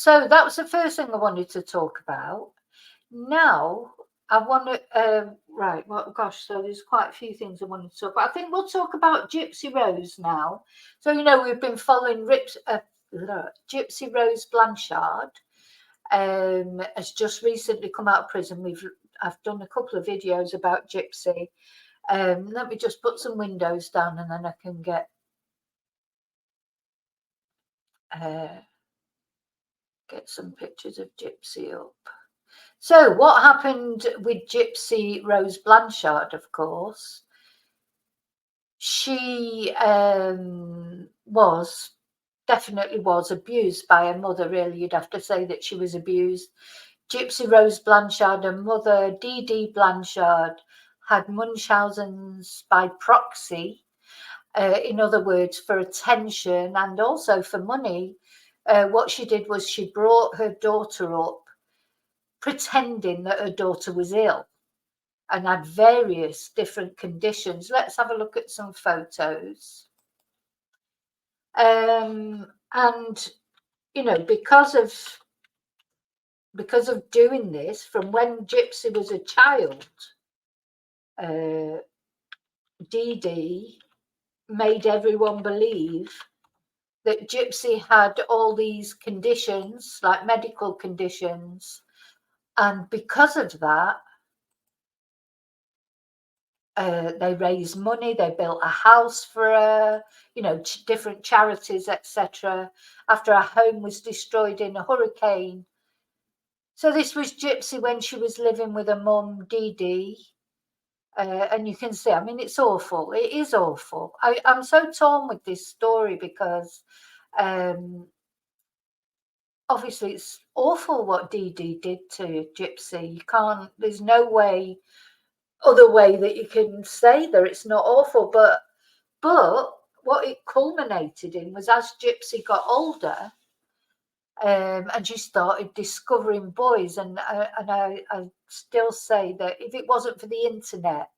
So that was the first thing I wanted to talk about. Now I want to, right, well, gosh, so there's quite a few things I wanted to talk about. I think we'll talk about Gypsy Rose now. So, we've been following Gypsy Rose Blanchard. Has just recently come out of prison. I've done a couple of videos about Gypsy. Let me just put some windows down and then I can get some pictures of Gypsy up. So what happened with Gypsy Rose Blanchard, of course, she definitely was abused by her mother, really. You'd have to say that she was abused. Gypsy Rose Blanchard, her mother, Dee Dee Blanchard, had Munchausen's by proxy, in other words, for attention and also for money. What she did was she brought her daughter up pretending that her daughter was ill and had various different conditions. Let's have a look at some photos. And because of doing this, from when Gypsy was a child, Dee Dee made everyone believe that Gypsy had all these conditions, like medical conditions, and because of that, they raised money, they built a house for her, different charities, etc. After her home was destroyed in a hurricane. So this was Gypsy when she was living with her mum, Dee Dee. And you can see, I mean, it's awful. It is awful. I'm so torn with this story because obviously it's awful what Dee Dee did to Gypsy. You can't, there's no other way that you can say that it's not awful. But what it culminated in was as Gypsy got older, and she started discovering boys, and I still say that if it wasn't for the internet,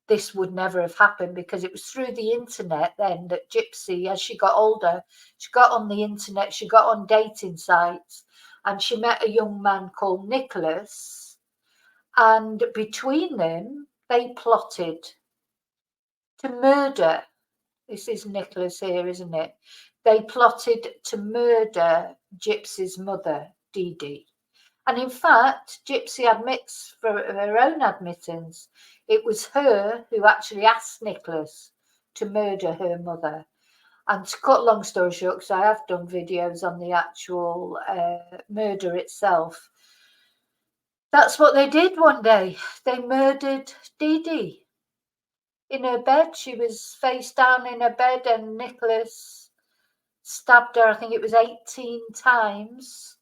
this would never have happened, because it was through the internet then that Gypsy, as she got older, she got on the internet, she got on dating sites, and she met a young man called Nicholas, and between them they plotted to murder. This is Nicholas here, isn't it? They plotted to murder Gypsy's mother, Dee Dee. And in fact, Gypsy admits, for her own admittance, it was her who actually asked Nicholas to murder her mother. And to cut long story short, because I have done videos on the actual murder itself, that's what they did one day. They murdered Dee Dee in her bed. She was face down in her bed, and Nicholas stabbed her, I think it was 18 times,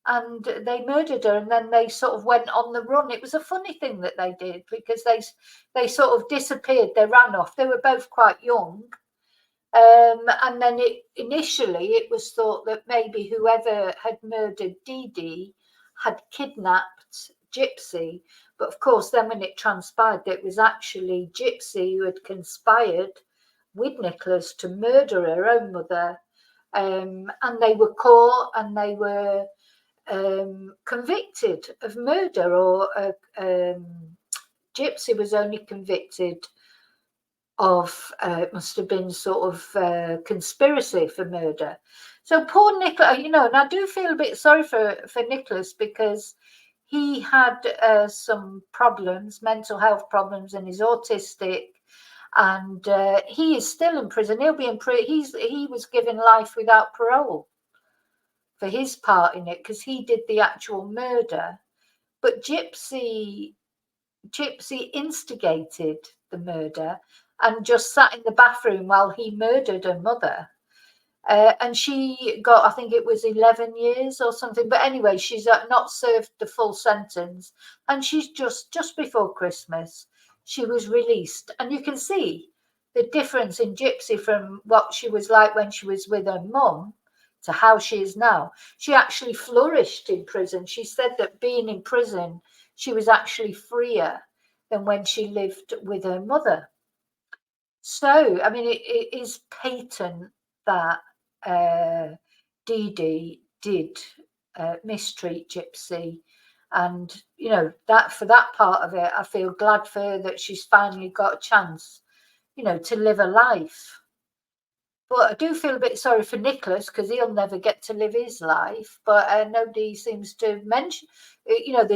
and they murdered her, and then they sort of went on the run. It was a funny thing that they did, because they sort of disappeared. They ran off. They were both quite young. And then initially it was thought that maybe whoever had murdered Dee Dee had kidnapped Gypsy. But of course, then when it transpired that it was actually Gypsy who had conspired with Nicholas to murder her own mother, and they were caught and they were convicted of murder, or Gypsy was only convicted of it must have been sort of conspiracy for murder. So poor Nicholas, and I do feel a bit sorry for Nicholas, because he had some problems, mental health problems, and he's autistic, and he is still in prison. He'll be in prison. He was given life without parole for his part in it, because he did the actual murder. But Gypsy instigated the murder and just sat in the bathroom while he murdered her mother. And she got, I think it was 11 years or something. But anyway, she's not served the full sentence. And she's just before Christmas, she was released. And you can see the difference in Gypsy from what she was like when she was with her mum to how she is now. She actually flourished in prison. She said that being in prison, she was actually freer than when she lived with her mother. So, I mean, it is patent that Dee Dee did mistreat Gypsy. And, you know, that for that part of it, I feel glad for her that she's finally got a chance, you know, to live a life. But I do feel a bit sorry for Nicholas because he'll never get to live his life. But nobody seems to mention, you know,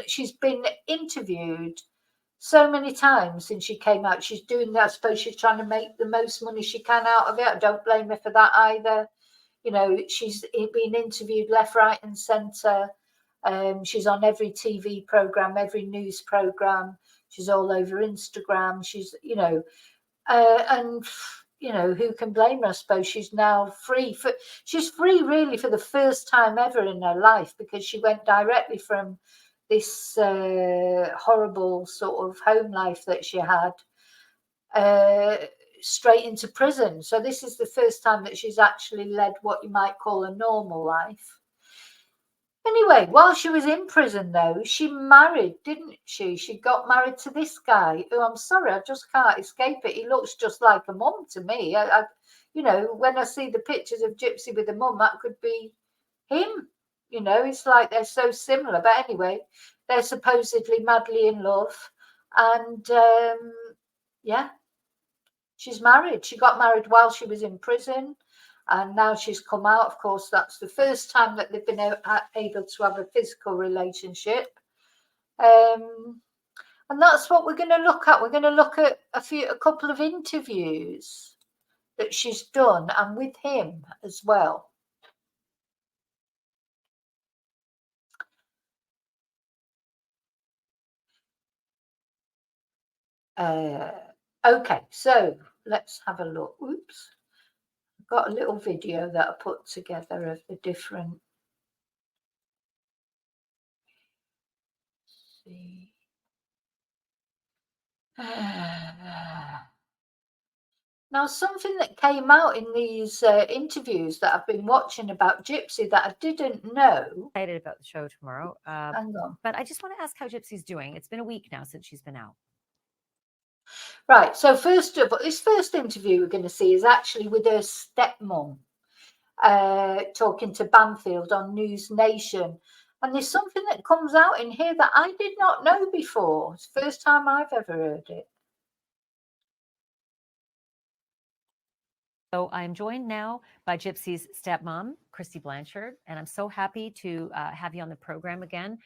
she's been interviewed so many times since she came out. She's doing that. I suppose she's trying to make the most money she can out of it. I don't blame her for that either. You know, she's been interviewed left, right, and centre. She's on every TV program, every news program. She's all over Instagram. She's, you know, and you know, who can blame her? I suppose she's now free. She's free really for the first time ever in her life, because she went directly from this horrible sort of home life that she had straight into prison. So this is the first time that she's actually led what you might call a normal life. Anyway, while she was in prison, though, she married, didn't she? She got married to this guy who, I'm sorry, I just can't escape it. He looks just like a mum to me. You know, when I see the pictures of Gypsy with a mum, that could be him. You know, it's like they're so similar. But anyway, they're supposedly madly in love. And yeah, she's married. She got married while she was in prison. And now she's come out. Of course, that's the first time that they've been able to have a physical relationship. And that's what we're going to look at. We're going to look at a couple of interviews that she's done, and with him as well. Okay, so let's have a look. Oops. I've got a little video that I put together of the different. See. Now, something that came out in these interviews that I've been watching about Gypsy that I didn't know. Excited about the show tomorrow. Hang on. But I just want to ask how Gypsy's doing. It's been a week now since she's been out. Right. So first of all, this first interview we're going to see is actually with her stepmom, talking to Banfield on News Nation. And there's something that comes out in here that I did not know before. It's the first time I've ever heard it. So I'm joined now by Gypsy's stepmom, Gypsy Blanchard, and I'm so happy to have you on the program again.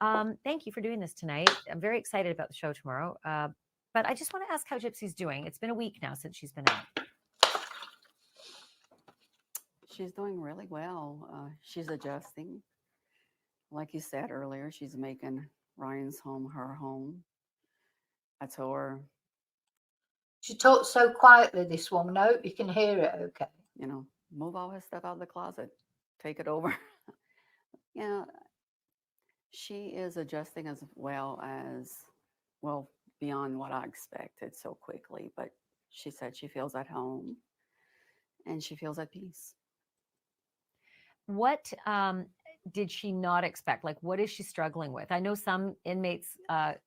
Thank you for doing this tonight. I'm very excited about the show tomorrow. But I just want to ask how Gypsy's doing. It's been a week now since she's been out. She's doing really well. She's adjusting. Like you said earlier, she's making Ryan's home her home. I told her, She talks so quietly, this woman. I hope you can hear it okay. you know, move all his stuff out of the closet, take it over. Yeah, she is adjusting as well, beyond what I expected so quickly. But she said she feels at home and she feels at peace. What did she not expect? Like, what is she struggling with? I know some inmates,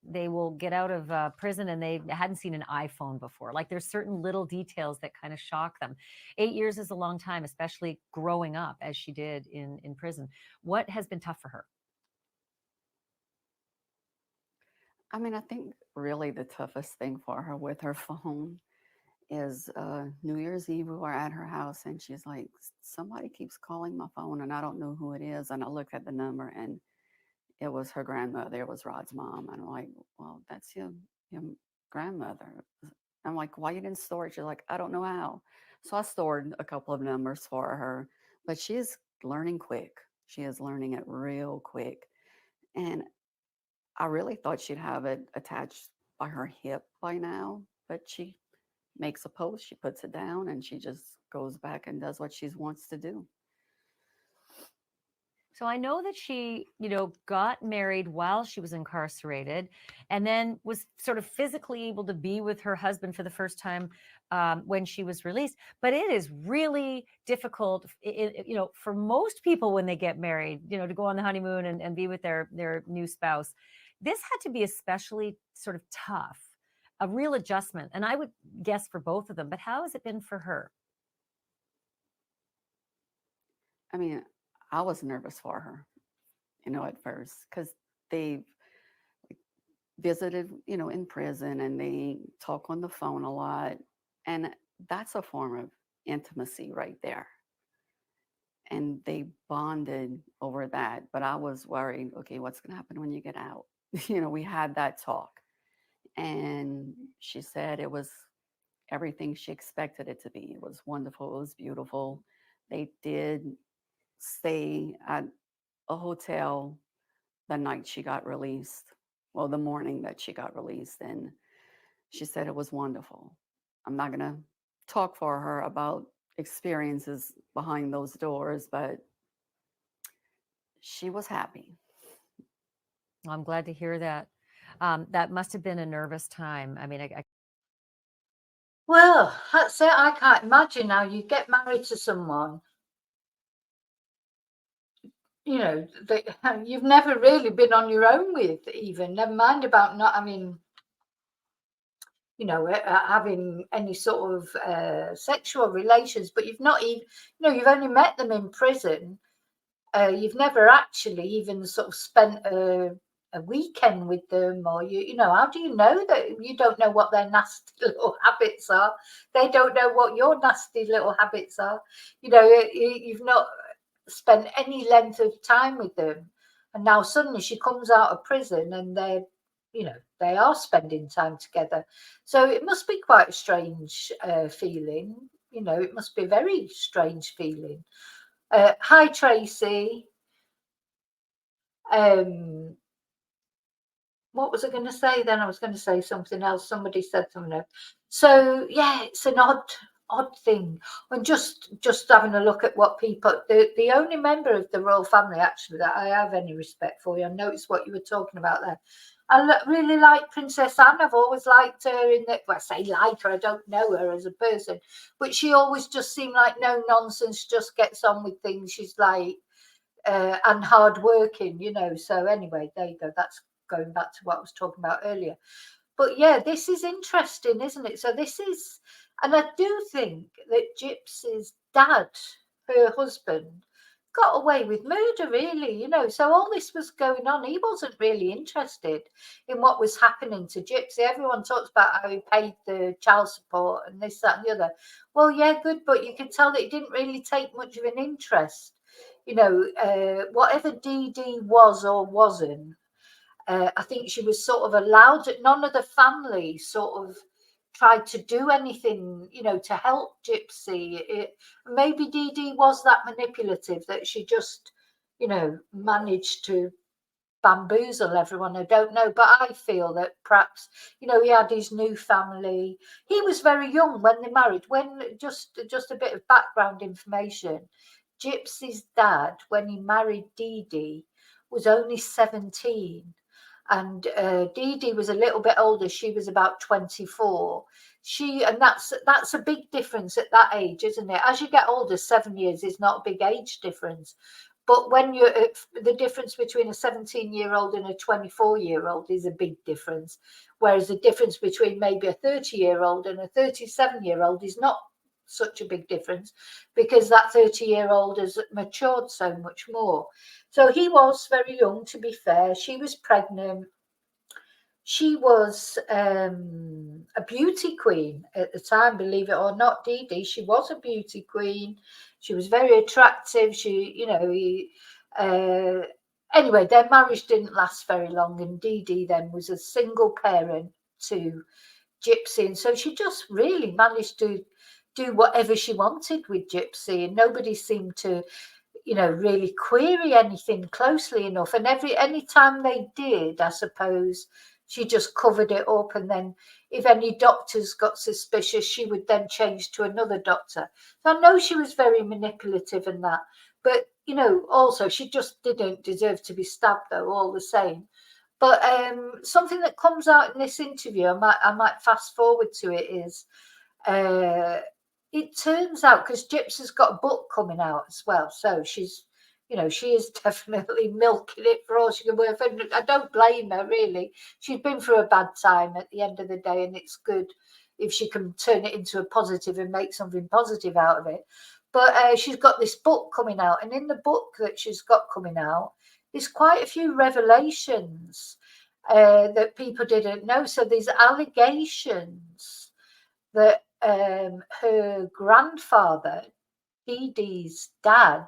they will get out of prison and they hadn't seen an iPhone before. Like, there's certain little details that kind of shock them. 8 years is a long time, especially growing up as she did in prison. What has been tough for her? I mean, I think really the toughest thing for her with her phone is New Year's Eve. We were at her house and she's like, somebody keeps calling my phone and I don't know who it is. And I looked at the number and it was her grandmother. It was Rod's mom. And I'm like, well, that's your grandmother. I'm like, why you didn't store it? She's like, I don't know how. So I stored a couple of numbers for her, but she is learning quick. She is learning it real quick. And I really thought she'd have it attached by her hip by now, but she makes a post, she puts it down, and she just goes back and does what she wants to do. So I know that she, got married while she was incarcerated and then was sort of physically able to be with her husband for the first time when she was released. But it is really difficult, for most people when they get married, to go on the honeymoon and be with their new spouse. This had to be especially sort of tough, a real adjustment. And I would guess for both of them. But how has it been for her? I mean, I was nervous for her, at first, because they visited, in prison, and they talk on the phone a lot. And that's a form of intimacy right there. And they bonded over that. But I was worried, okay, what's going to happen when you get out? We had that talk. And she said it was everything she expected it to be. It was wonderful. It was beautiful. They did stay at a hotel the night she got released. Well, the morning that she got released. And she said it was wonderful. I'm not going to talk for her about experiences behind those doors, but she was happy. I'm glad to hear that. That must have been a nervous time. I mean, Well, that's it. I can't imagine how you get married to someone, that you've never really been on your own with, even, never mind about not having, having any sort of sexual relations, but you've not even, you've only met them in prison. You've never actually even sort of spent a weekend with them, or how do you know that? You don't know what their nasty little habits are. They don't know what your nasty little habits are. You've not spent any length of time with them, and now suddenly she comes out of prison and they are spending time together. So it must be quite a strange feeling. It must be a very strange feeling. Hi, Tracy. What was I going to say then? I was going to say something else. Somebody said something else. So yeah, it's an odd thing. And just having a look at what people, the only member of the royal family actually that I have any respect for, I noticed what you were talking about there. I really like Princess Anne. I've always liked her I say like her, I don't know her as a person, but she always just seemed like no nonsense, just gets on with things. She's like, and hardworking, So anyway, there you go. That's going back to what I was talking about earlier. But yeah, this is interesting, isn't it? So this is, and I do think that Gypsy's dad, her husband, got away with murder, really, So all this was going on. He wasn't really interested in what was happening to Gypsy. Everyone talks about how he paid the child support and this, that, and the other. Well, yeah, good, but you can tell that he didn't really take much of an interest. Whatever Dee Dee was or wasn't, I think she was sort of allowed. None of the family sort of tried to do anything, to help Gypsy. Maybe Dee Dee was that manipulative that she just, managed to bamboozle everyone. I don't know, but I feel that perhaps, he had his new family. He was very young when they married. When just a bit of background information. Gypsy's dad, when he married Dee Dee, was only 17. And Dee Dee was a little bit older. She was about 24. And that's a big difference at that age, isn't it? As you get older, 7 years is not a big age difference. But when the difference between a 17-year-old and a 24-year-old is a big difference. Whereas the difference between maybe a 30-year-old and a 37-year-old is not such a big difference, because that 30-year-old has matured so much more. So he was very young, to be fair. She was pregnant. She was a beauty queen at the time, believe it or not, Dee Dee. She was a beauty queen. She was very attractive. Anyway, their marriage didn't last very long, and Dee Dee then was a single parent to Gypsy. And so she just really managed to do whatever she wanted with Gypsy, and nobody seemed to really query anything closely enough. And any time they did, I suppose she just covered it up. And then if any doctors got suspicious, she would then change to another doctor. So I know she was very manipulative in that, but also she just didn't deserve to be stabbed, though, all the same. But something that comes out in this interview, I might fast forward to it, is it turns out, because Gypsy's got a book coming out as well, so she's, she is definitely milking it for all she can work. And I don't blame her, really. She's been through a bad time at the end of the day, and it's good if she can turn it into a positive and make something positive out of it. But she's got this book coming out, and in the book that she's got coming out, there's quite a few revelations that people didn't know. So there's allegations that her grandfather, Dee Dee's dad,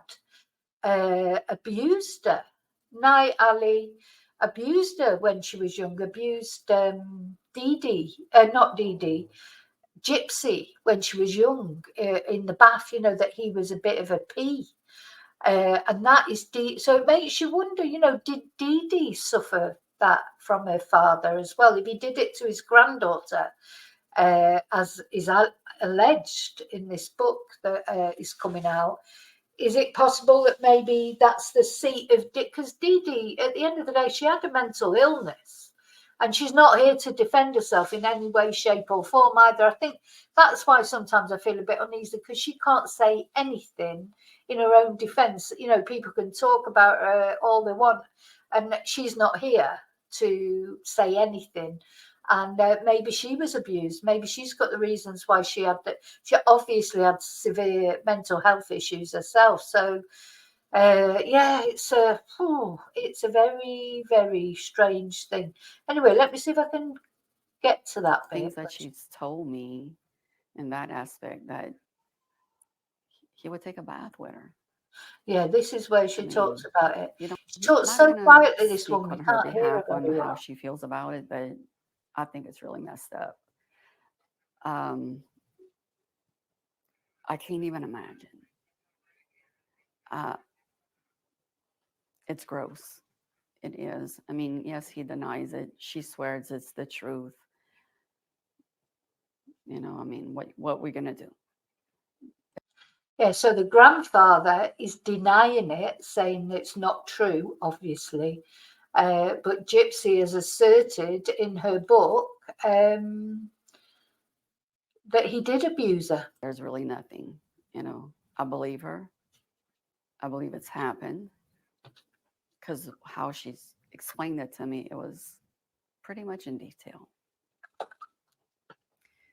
abused her. Night Ali abused her when she was young, abused Dee Dee, not Dee Dee, Gypsy when she was young in the bath, you know, that he was a bit of a pea. And that is deep. So it makes you wonder, you know, did Dee Dee suffer that from her father as well? If he did it to his granddaughter, as is alleged in this book that is coming out, is it possible that maybe that's the seat of because Dee Dee, at the end of the day, she had a mental illness, and she's not here to defend herself in any way, shape, or form either. I think that's why sometimes I feel a bit uneasy, because she can't say anything in her own defense. You know, people can talk about her all they want, and she's not here to say anything. And maybe she was abused. Maybe she's got the reasons why she had that. She obviously had severe mental health issues herself. So, yeah, it's a very, very strange thing. Anyway, let me see if I can get to that bit. Things that she's told me in that aspect, that he would take a bath with her. Yeah, this is where she talks about it. You know, She talks so quietly, this woman. You can't hear her on very how well. she feels about it, but I think it's really messed up. I can't even imagine. It's gross. It is. I mean, yes, he denies it. She swears it's the truth. You know, I mean, what we're gonna do? Yeah, so the grandfather is denying it, saying it's not true, obviously. But Gypsy has asserted in her book that he did abuse her. There's really nothing, you know. I believe her. I believe it's happened, because how she's explained it to me, it was pretty much in detail.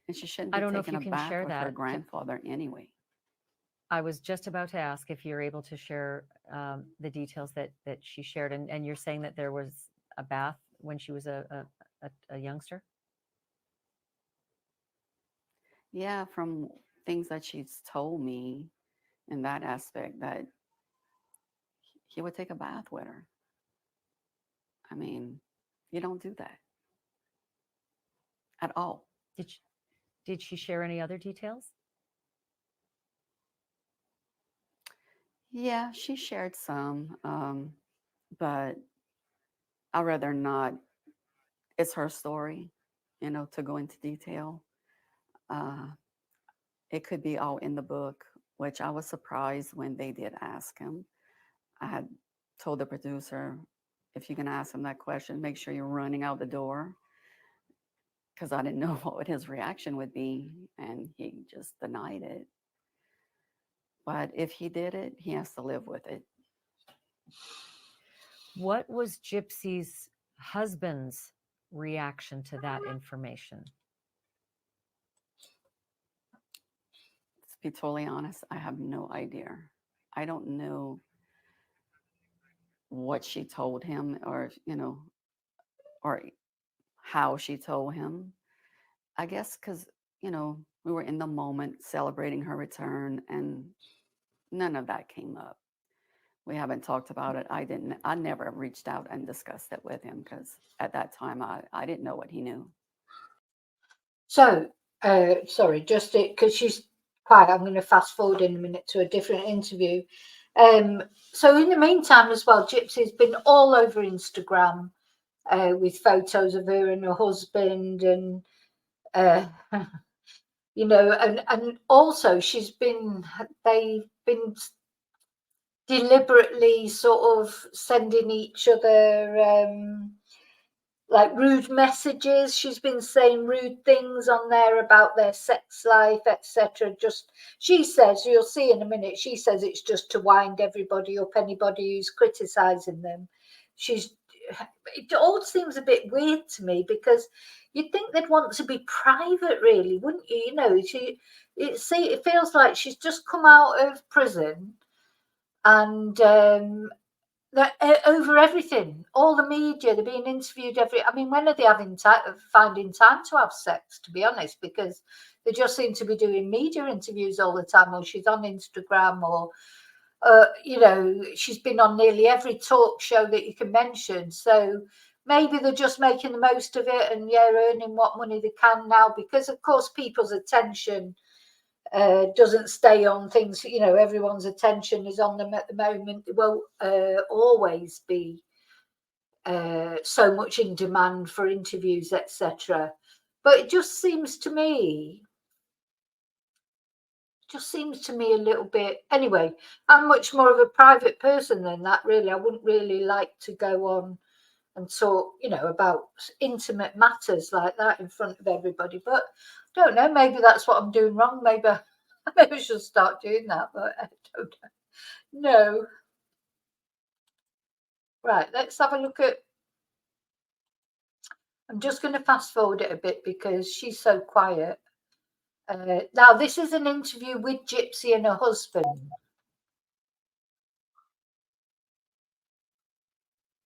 And she shouldn't be taking a bath with her grandfather anyway. I was just about to ask if you're able to share the details that she shared, and you're saying that there was a bath when she was a youngster. Yeah, from things that she's told me in that aspect, that he would take a bath with her. I mean, you don't do that at all. Did she share any other details? Yeah, she shared some, but I'd rather not. It's her story, you know, to go into detail. It could be all in the book, which I was surprised when they did ask him. I had told the producer, if you're going to ask him that question, make sure you're running out the door, because I didn't know what his reaction would be, and he just denied it. But if he did it, he has to live with it. What was Gypsy's husband's reaction to that information? To be totally honest, I have no idea. I don't know what she told him, or, you know, or how she told him. I guess because, you know, we were in the moment celebrating her return, and none of that came up. We haven't talked about it. I never reached out and discussed it with him, because at that time I didn't know what he knew. So, sorry, just because she's quiet, I'm going to fast forward in a minute to a different interview. So in the meantime as well, Gypsy's been all over Instagram with photos of her and her husband, and you know, and also they've been deliberately sort of sending each other like rude messages. She's been saying rude things on there about their sex life, etc. Just, she says, you'll see in a minute, she says it's just to wind everybody up, anybody who's criticizing them. She's it all seems a bit weird to me, because you'd think they'd want to be private, really, wouldn't you? You know, it feels like she's just come out of prison, and over everything, all the media, they're being interviewed I mean, when are they finding time to have sex, to be honest? Because they just seem to be doing media interviews all the time, or she's on Instagram, or you know, she's been on nearly every talk show that you can mention. So maybe they're just making the most of it, and earning what money they can now, because of course people's attention doesn't stay on things. You know, everyone's attention is on them at the moment. They won't always be so much in demand for interviews, etc. But it just seems to me a little bit. Anyway, I'm much more of a private person than that, really. I wouldn't really like to go on and talk, you know, about intimate matters like that in front of everybody. But I don't know, maybe that's what I'm doing wrong. Maybe I should start doing that, but I don't know. No. Right, let's have a look at. I'm just going to fast forward it a bit because she's so quiet. Now, this is an interview with Gypsy and her husband.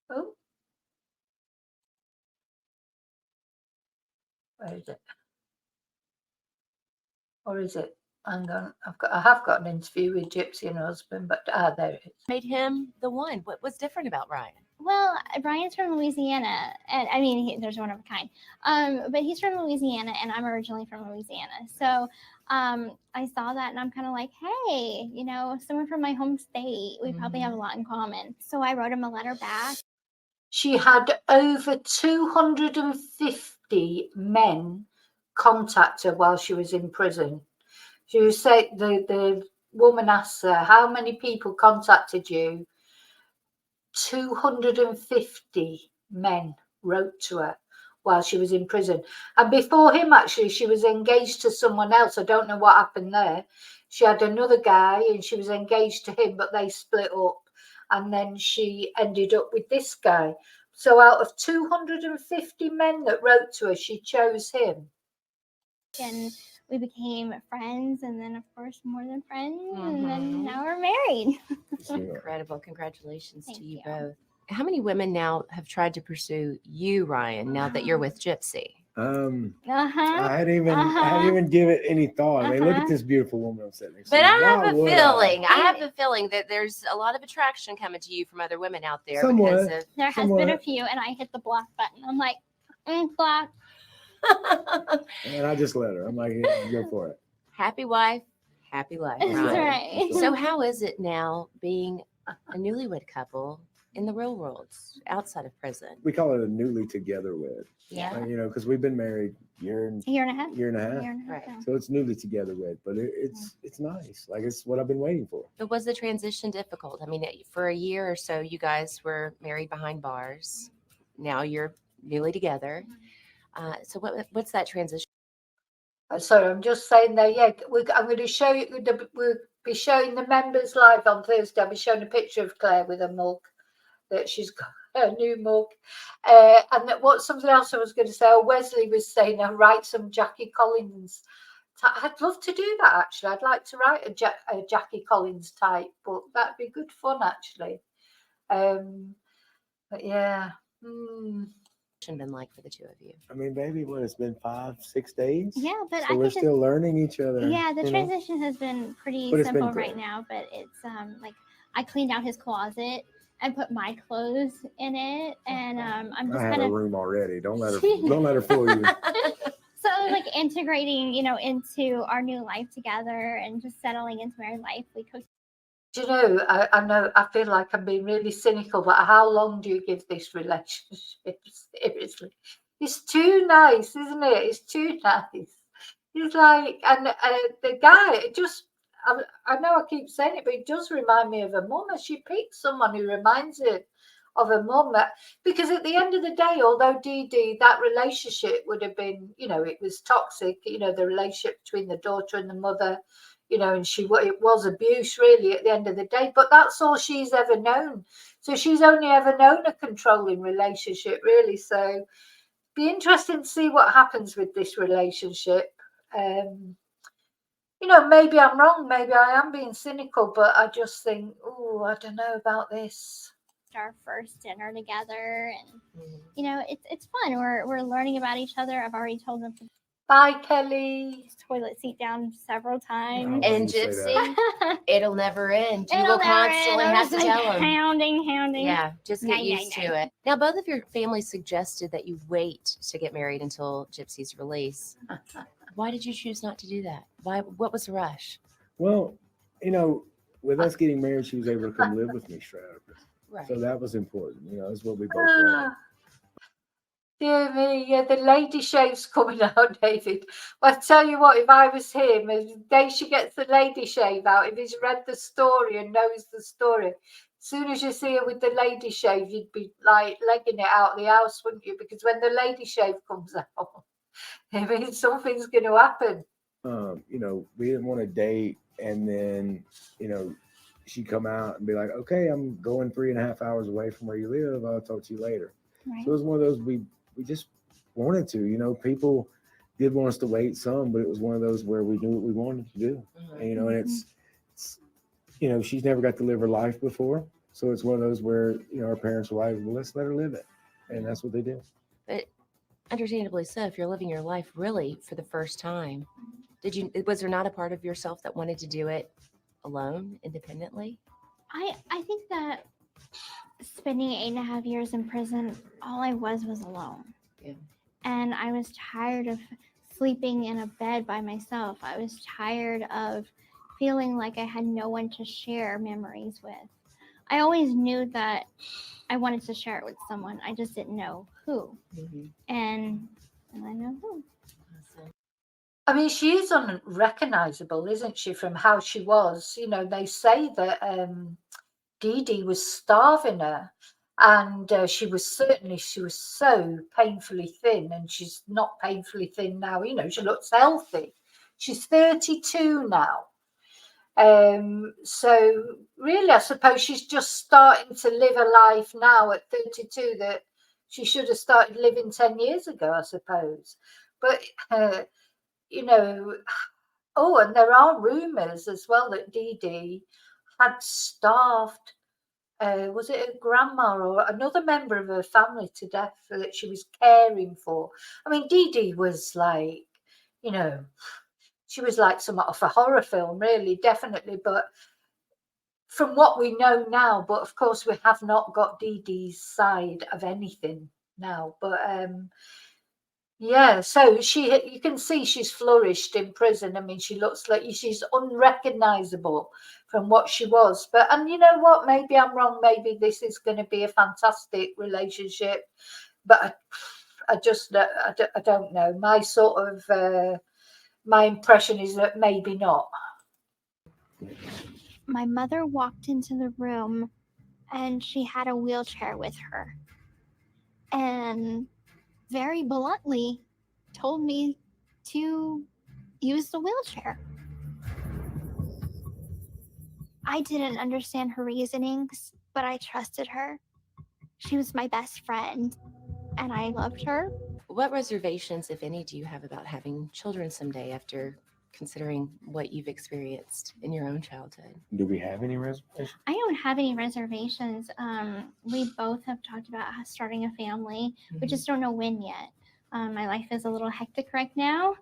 Oh, where is it? Or is it? Hang on, I have got an interview with Gypsy and her husband, but there it is. Made him the one. What was different about Ryan? Well, Brian's from Louisiana, and I mean, there's one of a kind. But he's from Louisiana, and I'm originally from Louisiana. So I saw that, and I'm kind of like, hey, you know, someone from my home state, we probably have a lot in common. So I wrote him a letter back. She had over 250 men contact her while she was in prison. She was saying, the woman asked her, how many people contacted you? 250 men wrote to her while she was in prison. And before him, actually, she was engaged to someone else. I don't know what happened there. She had another guy and she was engaged to him, but they split up. And then she ended up with this guy. So out of 250 men that wrote to her, she chose him. And we became friends, and then, of course, more than friends, and then now we're married. Incredible. Congratulations Thank to you you. both. How many women now have tried to pursue you, Ryan, now that you're with Gypsy? Uh-huh. I hadn't even give it any thought. I mean, look at this beautiful woman I'm sitting next to. But I have Why a would feeling, I have a feeling that there's a lot of attraction coming to you from other women out there. Somewhat. Because of There has been a few, and I hit the block button. I'm like, block. And I just let her. I'm like, yeah, go for it. Happy wife, happy life. That's Ryan. right. So how is it now being a newlywed couple in the real world outside of prison? We call it a newly together wed. Yeah. You know, because we've been married Year and a half. year and a half. Right. Yeah. So it's newly together wed, but it's nice. Like, it's what I've been waiting for. But was the transition difficult? I mean, for a year or so, you guys were married behind bars. Now you're newly together. So what's that transition? Sorry, I'm just saying there. Yeah, I'm going to show you. We'll be showing the members live on Thursday. I'll be showing a picture of Claire with a mug that she's got, a new mug. And that something else I was going to say. Wesley was saying, I'll write some Jackie Collins. I'd love to do that, actually. I'd like to write a Jackie Collins type book. That'd be good fun, actually. But yeah. Been like for the two of you? I mean, baby, it's been 5-6 days? Yeah, but So we're still learning each other. Yeah, the you know? transition has been pretty But it's simple been right good. now, but it's like I cleaned out his closet and put my clothes in it, and I'm just I had kind a of room already. Don't let her fool you. so like integrating, into our new life together and just settling into married life. We cooked. Do you know, I know I feel like I'm being really cynical, but how long do you give this relationship? Seriously, it's too nice, isn't it? It's too nice. It's like, and the guy, I know I keep saying it, but it does remind me of her mum. She picked someone who reminds her of her mum, because at the end of the day, although Dee Dee, that relationship would have been, it was toxic, the relationship between the daughter and the mother, you know, and it was abuse really at the end of the day, but that's all she's ever known. So she's only ever known a controlling relationship, really. So be interesting to see what happens with this relationship. You know, maybe I'm wrong, maybe I am being cynical, but I just think, oh, I don't know about this. Our first dinner together, and Mhm. you know, it's fun. We're learning about each other. I've already told them to put Bye, Kelly. the toilet seat down several times. Oh, And you say Gypsy, that. it'll never end. You It'll will never end. constantly I'm have just to like tell them. hounding. Yeah, just get Nay, used nay, to nay. it. Now, both of your families suggested that you wait to get married until Gypsy's release. Why did you choose not to do that? Why? What was the rush? Well, you know, with us getting married, she was able to come live with me straight out of prison. Right. So that was important. You know, that's what we both wanted. Ah, dear me, yeah, the lady shave's coming out, David. Well, I tell you what, if I was him, the day she gets the lady shave out, if he's read the story and knows the story, as soon as you see her with the lady shave, you'd be like legging it out of the house, wouldn't you? Because when the lady shave comes out, I mean, something's going to happen. You know, we didn't want to date and then, you know, she'd come out and be like, okay, I'm going 3.5 hours away from where you live. I'll talk to you later. Right. So it was one of those we just wanted to, you know, people did want us to wait some, but it was one of those where we knew what we wanted to do. Mhm. And, you know, and it's, you know, she's never got to live her life before. So it's one of those where, you know, our parents were like, well, let's let her live it. And that's what they did. But understandably so, if you're living your life really for the first time, was there not a part of yourself that wanted to do it alone, independently? I think that spending 8.5 years in prison, all I was alone. Yeah. And I was tired of sleeping in a bed by myself. I was tired of feeling like I had no one to share memories with. I always knew that I wanted to share it with someone. I just didn't know who. Mm-hmm. And I know who. Awesome. I mean, she is unrecognizable, isn't she, from how she was? You know, they say that Dee Dee was starving her, and she was so painfully thin, and she's not painfully thin now. You know, she looks healthy. She's 32 now. So really, I suppose she's just starting to live a life now at 32 that she should have started living 10 years ago, I suppose. But you know, oh, and there are rumours as well that Dee Dee had starved, was it a grandma or another member of her family to death that she was caring for? I mean, Dee Dee was like, you know, she was like some of a horror film, really, definitely. But from what we know now, but of course we have not got Dee Dee's side of anything now. But yeah, so you can see she's flourished in prison. I mean, she looks like she's unrecognizable from what she was. But, and you know what, maybe I'm wrong. Maybe this is going to be a fantastic relationship. But I don't know. My sort of, my impression is that maybe not. My mother walked into the room and she had a wheelchair with her. And very bluntly told me to use the wheelchair. I didn't understand her reasonings, but I trusted her. She was my best friend, and I loved her. What reservations, if any, do you have about having children someday after considering what you've experienced in your own childhood? Do we have any reservations? I don't have any reservations. We both have talked about starting a family. We just don't know when yet. My life is a little hectic right now.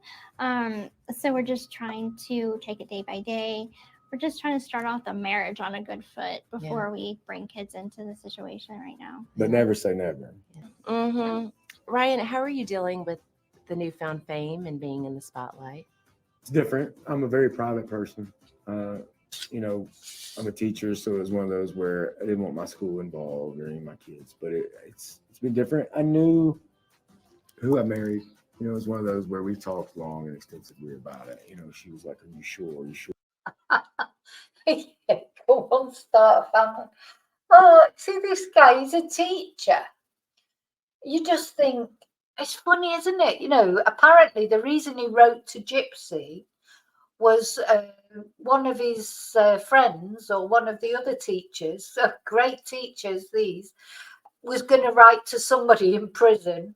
So we're just trying to take it day by day. We're just trying to start off the marriage on a good foot before we bring kids into the situation right now. But never say never. Mm-hmm. Ryan, how are you dealing with the newfound fame and being in the spotlight? It's different. I'm a very private person. You know, I'm a teacher, so it was one of those where I didn't want my school involved or any of my kids. But it's been different. I knew who I married. You know, it was one of those where we talked long and extensively about it. You know, she was like, "Are you sure? Are you sure?" Yeah, go on, start a family. Oh, see, this guy is a teacher. You just think, it's funny, isn't it? You know, apparently the reason he wrote to Gypsy was one of his friends or one of the other teachers, great teachers, these, was going to write to somebody in prison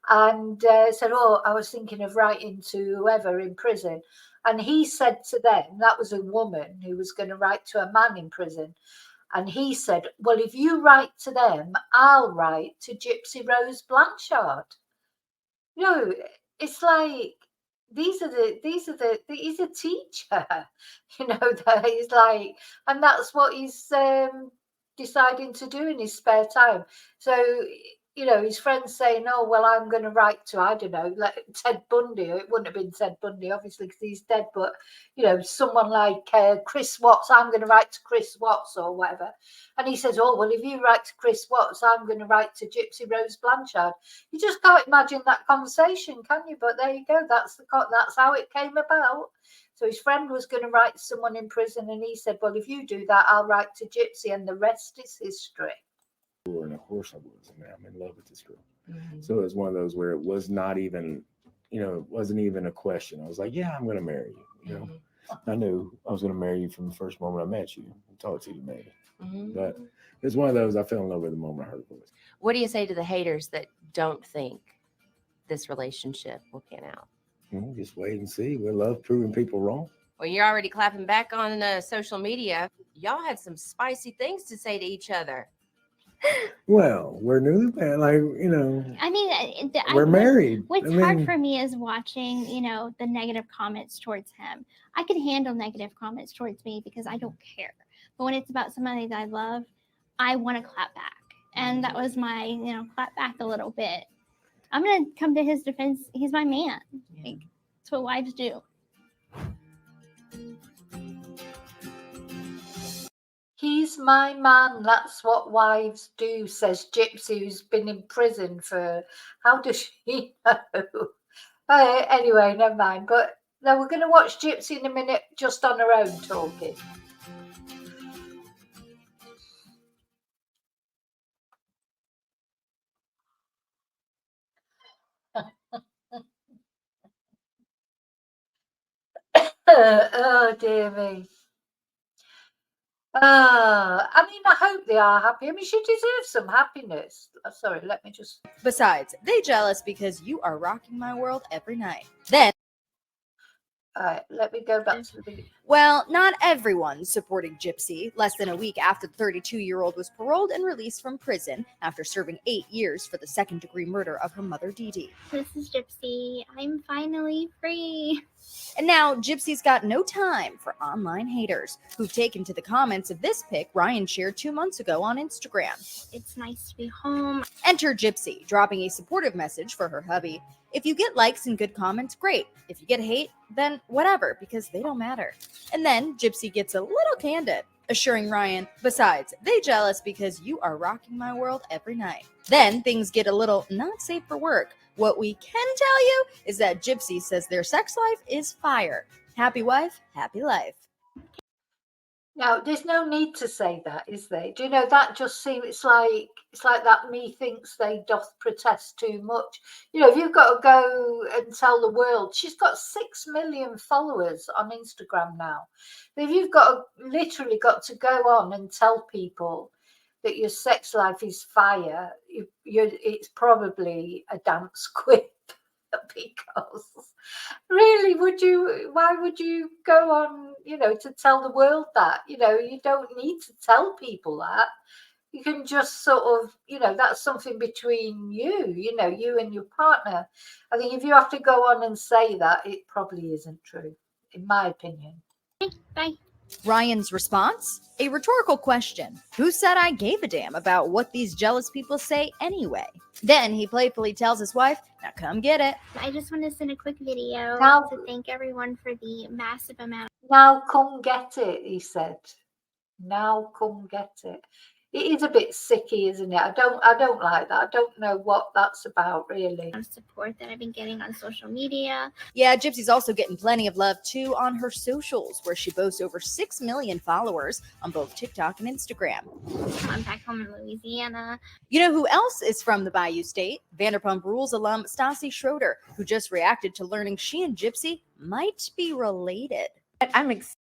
and said, oh, I was thinking of writing to whoever in prison. And he said to them, that was a woman who was going to write to a man in prison. And he said, well, if you write to them, I'll write to Gypsy Rose Blanchard. It's like, he's a teacher, that he's like, and that's what he's deciding to do in his spare time. So, his friends saying, oh, well, I'm going to write to, I don't know, like Ted Bundy. It wouldn't have been Ted Bundy, obviously, because he's dead. But, someone like Chris Watts, I'm going to write to Chris Watts or whatever. And he says, oh, well, if you write to Chris Watts, I'm going to write to Gypsy Rose Blanchard. You just can't imagine that conversation, can you? But there you go. That's how it came about. So his friend was going to write to someone in prison, and he said, well, if you do that, I'll write to Gypsy, and the rest is history. And of course I was. I mean, I'm in love with this girl. So it was one of those where it was not even, it wasn't even a question. I was like, yeah, I'm going to marry you. I knew I was going to marry you from the first moment I met you and talked to you, maybe. But it's one of those, I fell in love with the moment I heard the voice. What do you say to the haters that don't think this relationship will pan out? Just wait and see. We love proving people wrong. Well, you're already clapping back on social media. Y'all had some spicy things to say to each other. Well, we're newlywed, I mean, we're married. What's hard for me is watching, the negative comments towards him. I can handle negative comments towards me because I don't care. But when it's about somebody that I love, I want to clap back. And that was my, clap back a little bit. I'm going to come to his defense. He's my man. Like, that's what wives do. He's my man. That's what wives do, says Gypsy, who's been in prison for, how does she know? Anyway, never mind. But now we're going to watch Gypsy in a minute just on her own talking. Oh, dear me. I mean, I hope they are happy. I mean, she deserves some happiness. Sorry, let me just... Besides, they jealous because you are rocking my world every night. Then... All right, let me go back to the beginning. Well, not everyone supported Gypsy. Less than a week after the 32-year-old was paroled and released from prison after serving 8 years for the second-degree murder of her mother, Dee Dee. This is Gypsy. I'm finally free. And now Gypsy's got no time for online haters who've taken to the comments of this pic Ryan shared 2 months ago on Instagram. It's nice to be home. Enter Gypsy, dropping a supportive message for her hubby. If you get likes and good comments, great. If you get hate, then whatever, because they don't matter. And then Gypsy gets a little candid, assuring Ryan, besides, they jealous because you are rocking my world every night. Then things get a little not safe for work. What we can tell you is that Gypsy says their sex life is fire. Happy wife, happy life. Now, there's no need to say that, is there? Do you know, that just seems, it's like that methinks they doth protest too much. If you've got to go and tell the world, she's got 6 million followers on Instagram now. If you've literally got to go on and tell people that your sex life is fire, it's probably a damp squib. Because really, why would you go on, to tell the world that, you don't need to tell people that. You can just sort of, that's something between you, you and your partner. I think if you have to go on and say that, it probably isn't true, in my opinion. Bye. Ryan's response? A rhetorical question. Who said I gave a damn about what these jealous people say anyway? Then he playfully tells his wife, now come get it. I just want to send a quick video Now- to thank everyone for the massive amount. Now come get it, he said. Now come get it. it is a bit sicky, isn't it? I don't like that. I don't know what that's about, really. Support that I've been getting on social media. Yeah, Gypsy's also getting plenty of love too on her socials, where she boasts over 6 million followers on both TikTok and Instagram. I'm back home in Louisiana. You know who else is from the Bayou State? Vanderpump Rules alum Stassi Schroeder, who just reacted to learning she and Gypsy might be related. I'm excited.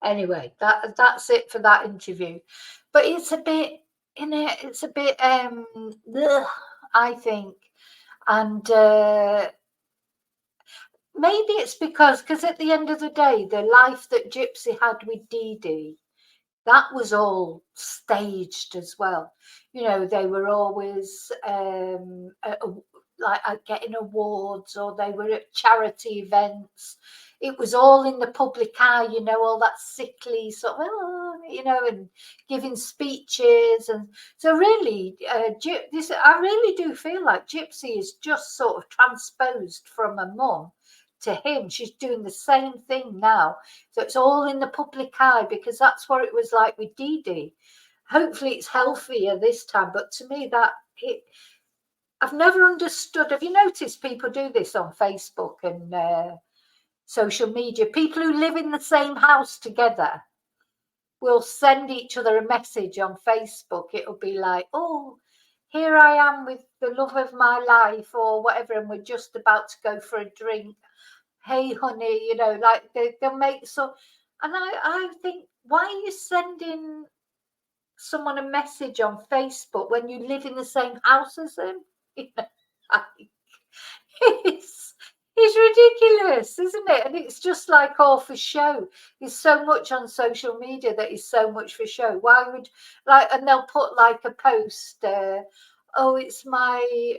Anyway, that's it for that interview. But it's a bit, it's a bit, ugh, I think. And maybe it's because at the end of the day, the life that Gypsy had with Dee Dee, that was all staged as well. You know, they were always getting awards, or they were at charity events. It was all in the public eye, you know, all that sickly sort of, you know, and giving speeches. And so really, I really do feel like Gypsy is just sort of transposed from her mum to him. She's doing the same thing now. So it's all in the public eye, because that's what it was like with Dee Dee. Hopefully it's healthier this time. But to me, I've never understood. Have you noticed people do this on Facebook and social media? People who live in the same house together will send each other a message on Facebook. It'll be like, oh, here I am with the love of my life, or whatever, and we're just about to go for a drink. Hey, honey, you know, like they'll make so. And I think, why are you sending someone a message on Facebook when you live in the same house as them? You know, it's ridiculous, isn't it? And it's just like all for show. There's so much on social media that is so much for show. Why would, like, and they'll put like a post, oh, it's my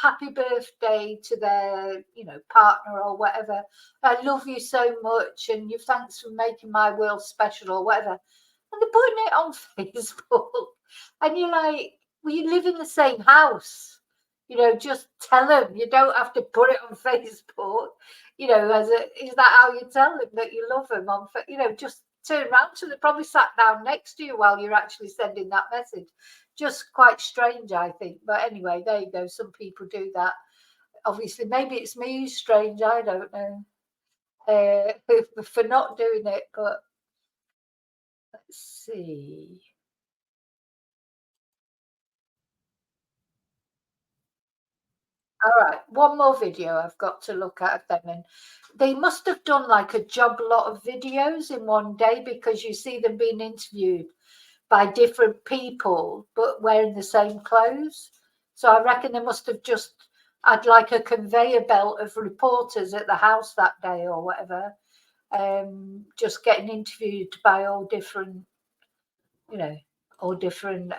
happy birthday to their, you know, partner or whatever. I love you so much, and you thanks for making my world special, or whatever. And they're putting it on Facebook, and you're like, well, you live in the same house. You know, just tell them. You don't have to put it on Facebook. You know, is that how you tell them that you love them? You know, just turn around to them. Probably sat down next to you while you're actually sending that message. Just quite strange, I think. But anyway, there you go. Some people do that. Obviously, maybe it's me who's strange. I don't know for not doing it. But let's see. All right, one more video I've got to look at of them, and they must have done like a job lot of videos in one day, because you see them being interviewed by different people but wearing the same clothes. So I reckon they must have just had like a conveyor belt of reporters at the house that day or whatever, just getting interviewed by all different, you know, all different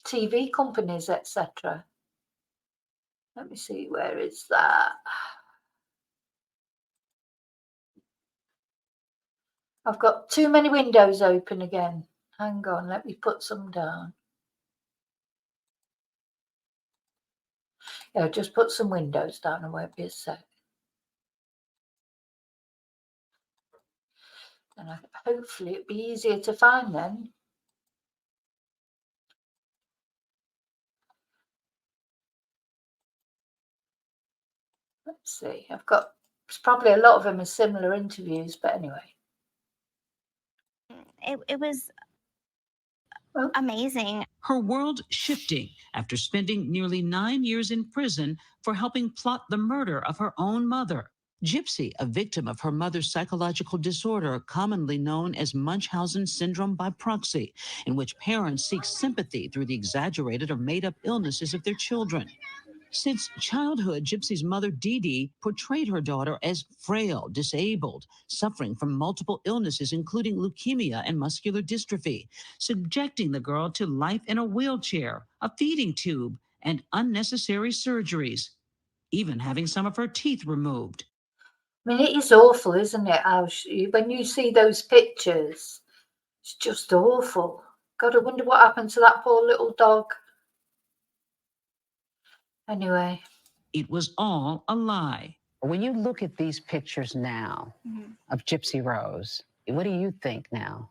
TV companies, etc. Let me see, where is that? I've got too many windows open again. Hang on, let me put some down. Yeah, just put some windows down and won't be a sec. And hopefully it'll be easier to find them. Let's see, it's probably a lot of them are similar interviews, but anyway. It was amazing. Her world shifting after spending nearly 9 years in prison for helping plot the murder of her own mother. Gypsy, a victim of her mother's psychological disorder, commonly known as Munchausen syndrome by proxy, in which parents seek sympathy through the exaggerated or made-up illnesses of their children. Since childhood, Gypsy's mother, Dee Dee, portrayed her daughter as frail, disabled, suffering from multiple illnesses, including leukemia and muscular dystrophy, subjecting the girl to life in a wheelchair, a feeding tube, and unnecessary surgeries, even having some of her teeth removed. I mean, it is awful, isn't it? When you see those pictures, it's just awful. God, I wonder what happened to that poor little dog. Anyway. It was all a lie. When you look at these pictures now of Gypsy Rose, what do you think now?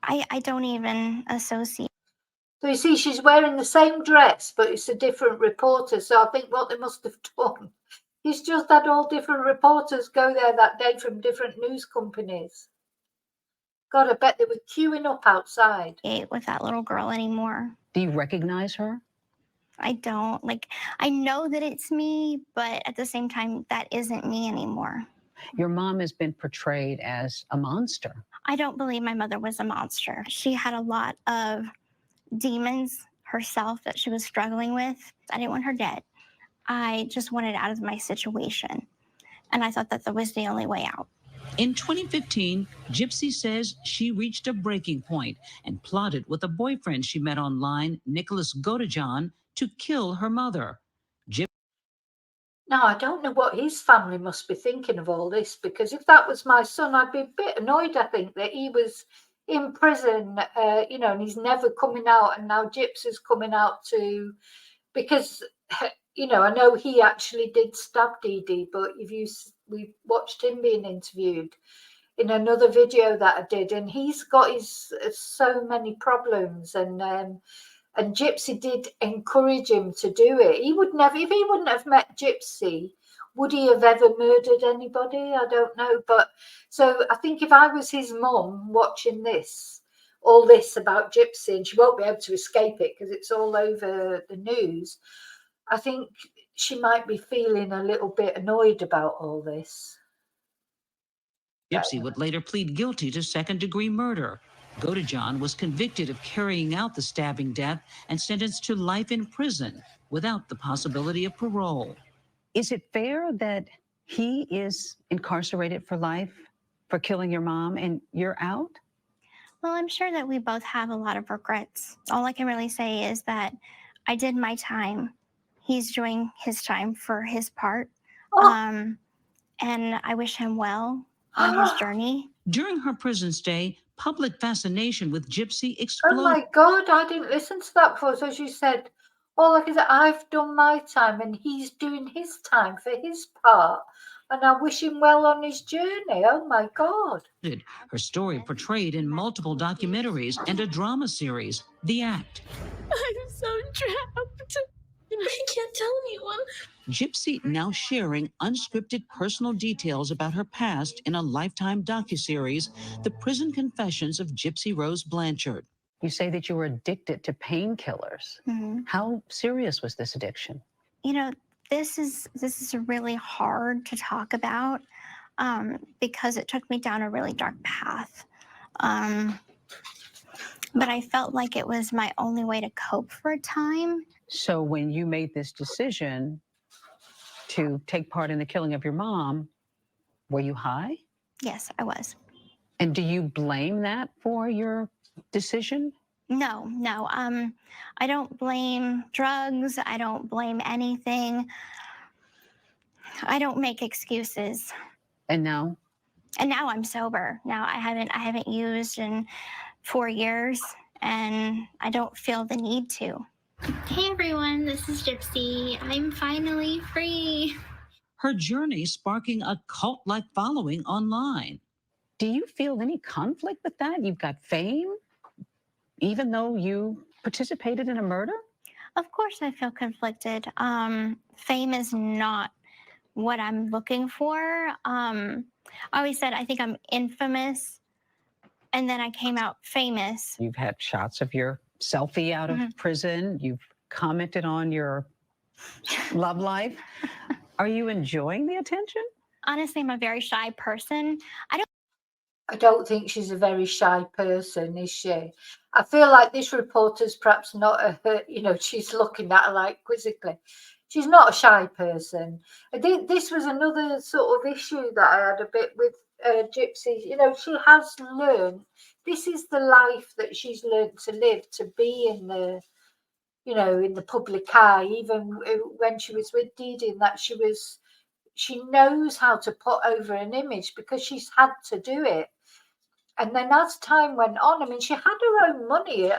I don't even associate. So you see, she's wearing the same dress, but it's a different reporter. So I think what they must have done, he's just had all different reporters go there that day from different news companies. God, I bet they were queuing up outside. With that little girl anymore. Do you recognize her? I don't. Like, I know that it's me, but at the same time, that isn't me anymore. Your mom has been portrayed as a monster. I don't believe my mother was a monster. She had a lot of demons herself that she was struggling with. I didn't want her dead. I just wanted out of my situation. And I thought that that was the only way out. In 2015, Gypsy says she reached a breaking point and plotted with a boyfriend she met online, Nicholas Godejohn, to kill her mother. Now, I don't know what his family must be thinking of all this, because if that was my son, I'd be a bit annoyed, I think, that he was in prison, and he's never coming out, and now Gypsy's coming out too, because, I know he actually did stab Dee Dee, but we watched him being interviewed in another video that I did, and he's got so many problems, and Gypsy did encourage him to do it. He would never, if he wouldn't have met Gypsy, would he have ever murdered anybody? I don't know. But so I think if I was his mum watching all this about Gypsy, and she won't be able to escape it because it's all over the news, I think she might be feeling a little bit annoyed about all this. Gypsy would later plead guilty to second-degree murder. Godejohn was convicted of carrying out the stabbing death and sentenced to life in prison without the possibility of parole. Is it fair that he is incarcerated for life for killing your mom and you're out? Well, I'm sure that we both have a lot of regrets. All I can really say is that I did my time. He's doing his time for his part. And I wish him well on his journey. During her prison stay, public fascination with Gypsy exploded. Oh my God, I didn't listen to that before. So she said, like I said, I've done my time and he's doing his time for his part. And I wish him well on his journey. Oh my God. Her story portrayed in multiple documentaries and a drama series, The Act. I'm so trapped. And I can't tell anyone. Gypsy now sharing unscripted personal details about her past in a Lifetime docuseries, The Prison Confessions of Gypsy Rose Blanchard. You say that you were addicted to painkillers. Mm-hmm. How serious was this addiction? This is really hard to talk about because it took me down a really dark path. But I felt like it was my only way to cope for a time. So when you made this decision to take part in the killing of your mom, were you high? Yes, I was. And do you blame that for your decision? No. I don't blame drugs. I don't blame anything. I don't make excuses. And now? And now I'm sober. Now I haven't used in 4 years, and I don't feel the need to. Hey everyone, this is Gypsy. I'm finally free. Her journey sparking a cult-like following online. Do you feel any conflict with that? You've got fame, even though you participated in a murder? Of course I feel conflicted. Fame is not what I'm looking for. I always said I think I'm infamous, and then I came out famous. You've had shots of your selfie out of prison. You've commented on your love life. Are you enjoying the attention? Honestly, I'm a very shy person. I don't think she's a very shy person, is she? I feel like this reporter's perhaps not she's looking at her like quizzically. She's not a shy person. I think this was another sort of issue that I had a bit with Gypsy. She has learned, this is the life that she's learned to live, to be in the, in the public eye, even when she was with Dee Dee, and that she knows how to put over an image because she's had to do it. And then as time went on, I mean, she had her own money,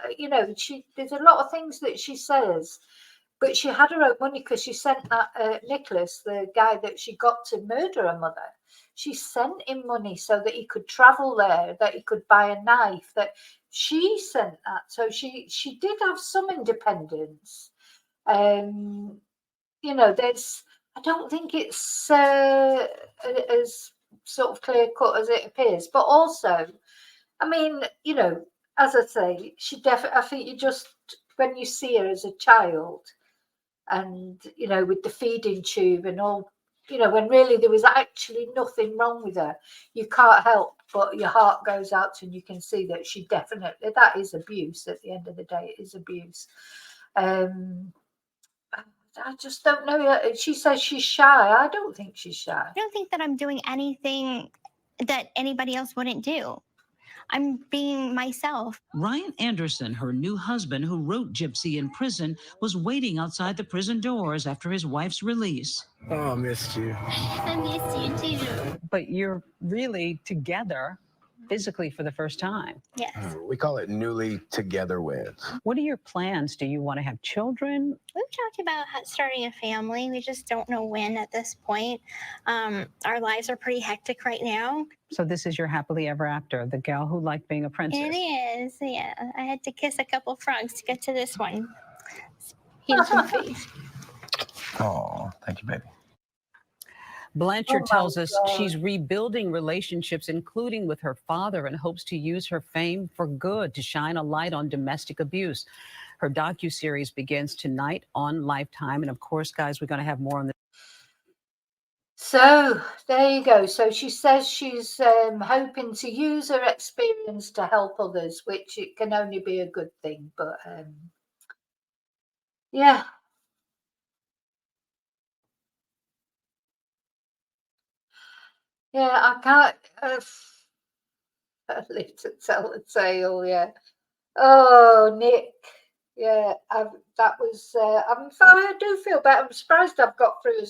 there's a lot of things that she says but she had her own money because she sent that Nicholas, the guy that she got to murder her mother. She sent him money so that he could travel there, that he could buy a knife. That she sent that, so she did have some independence. You know, there's. I don't think it's as sort of clear cut as it appears, but also, I mean, you know, as I say, she definitely. I think you just when you see her as a child, and you know, with the feeding tube and all, you know, when really there was actually nothing wrong with her, you can't help but your heart goes out to, and you can see that she definitely, that is abuse. At the end of the day, it is abuse. I just don't know. She says she's shy. I don't think she's shy. I don't think that I'm doing anything that anybody else wouldn't do. I'm being myself. Ryan Anderson, her new husband who wrote Gypsy in prison, was waiting outside the prison doors after his wife's release. Oh, I missed you. I miss you too. But you're really together physically for the first time. Yes. We call it newly together with. What are your plans? Do you want to have children? We've talked about starting a family. We just don't know when at this point. Our lives are pretty hectic right now. So this is your happily ever after, the gal who liked being a princess. It is, yeah. I had to kiss a couple frogs to get to this one. Handsome face. Oh, thank you, baby. Blanchard tells us God. she's rebuilding relationships, including with her father, and hopes to use her fame for good to shine a light on domestic abuse. Her docuseries begins tonight on Lifetime. And of course, guys, we're going to have more on this. So there you go. So she says she's hoping to use her experience to help others, which it can only be a good thing. But yeah. Yeah, I can't live to tell the tale. Yeah. Oh, Nick. Yeah, that was. I do feel better. I'm surprised I've got through.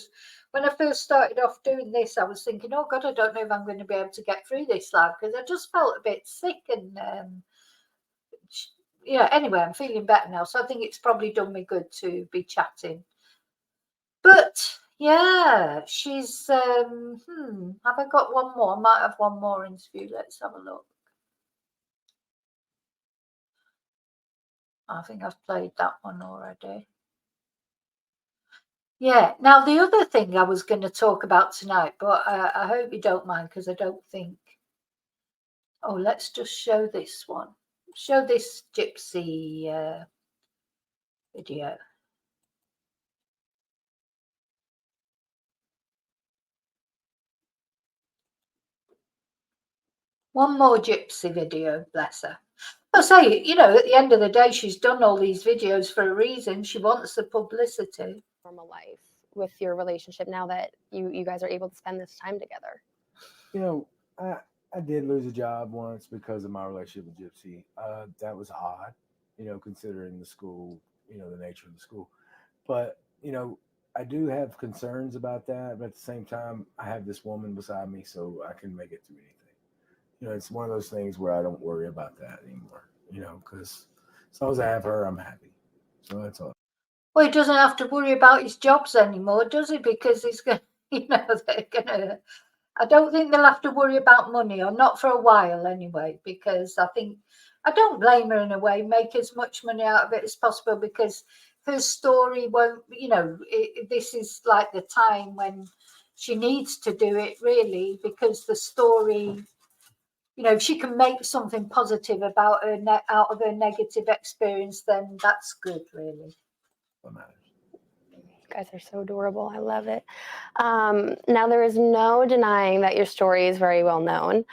When I first started off doing this, I was thinking, oh God, I don't know if I'm going to be able to get through this live because I just felt a bit sick and. Yeah. Anyway, I'm feeling better now, so I think it's probably done me good to be chatting. But yeah, she's. Have I got one more? I might have one more interview. Let's have a look. I think I've played that one already. Yeah. Now, the other thing I was going to talk about tonight, but I hope you don't mind because I don't think. Oh, let's just show this one. Show this Gypsy video. One more Gypsy video, bless her. I say, you know, at the end of the day, she's done all these videos for a reason. She wants the publicity. Normal life with your relationship now that you guys are able to spend this time together? You know, I did lose a job once because of my relationship with Gypsy. That was odd, you know, considering the school, you know, the nature of the school. But, you know, I do have concerns about that. But at the same time, I have this woman beside me, so I can make it through anything. You know, it's one of those things where I don't worry about that anymore, you know, because as long as I have her, I'm happy. So that's all. Well, he doesn't have to worry about his jobs anymore, does he? Because he's going to, you know, they're going to, I don't think they'll have to worry about money, or not for a while anyway, because I think, I don't blame her in a way, make as much money out of it as possible, because her story won't, you know, this is like the time when she needs to do it really, because the story, you know, if she can make something positive about her out of her negative experience, then that's good, really. What matters. You guys are so adorable. I love it. Now, there is no denying that your story is very well known.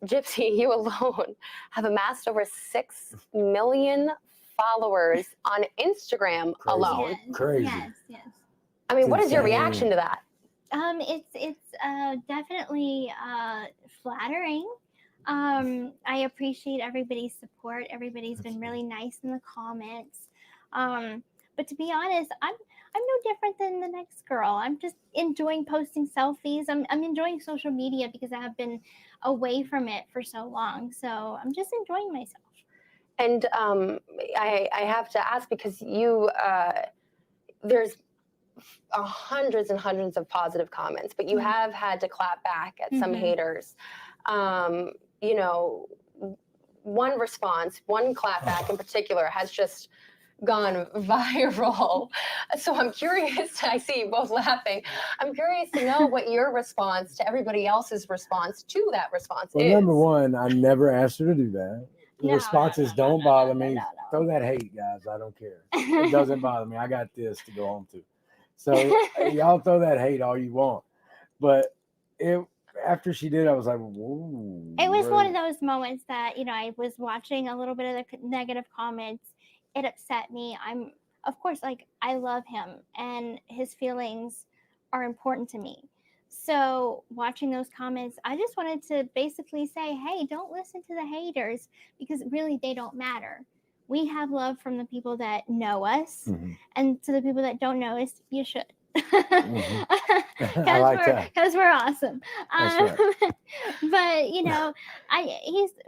Gypsy, you alone have amassed over 6 million followers on Instagram alone. Yes, Crazy. Yes. I mean, It's what is your insane. reaction to that? It's definitely flattering. I appreciate everybody's support. Everybody's been really nice in the comments. But to be honest, I'm no different than the next girl. I'm just enjoying posting selfies. I'm enjoying social media because I have been away from it for so long. So I'm just enjoying myself. And I have to ask, because you there's hundreds and hundreds of positive comments, but you have had to clap back at some haters. You know, one response, one clap back in particular has just gone viral. So I'm curious, I see you both laughing. I'm curious to know what your response to everybody else's response to that response Well, is. number one, I never asked her to do that. The No, responses don't bother me. Throw that hate, guys. I don't care. It doesn't bother me. I got this to go home to. So y'all throw that hate all you want. But after she did, I was like, whoa. It was one of those moments that, you know, I was watching a little bit of the negative comments. It upset me. Of course, like, I love him and his feelings are important to me. So watching those comments, I just wanted to basically say, hey, don't listen to the haters, because really they don't matter. We have love from the people that know us, and to the people that don't know us, you should. Because we're awesome. Right. But you know,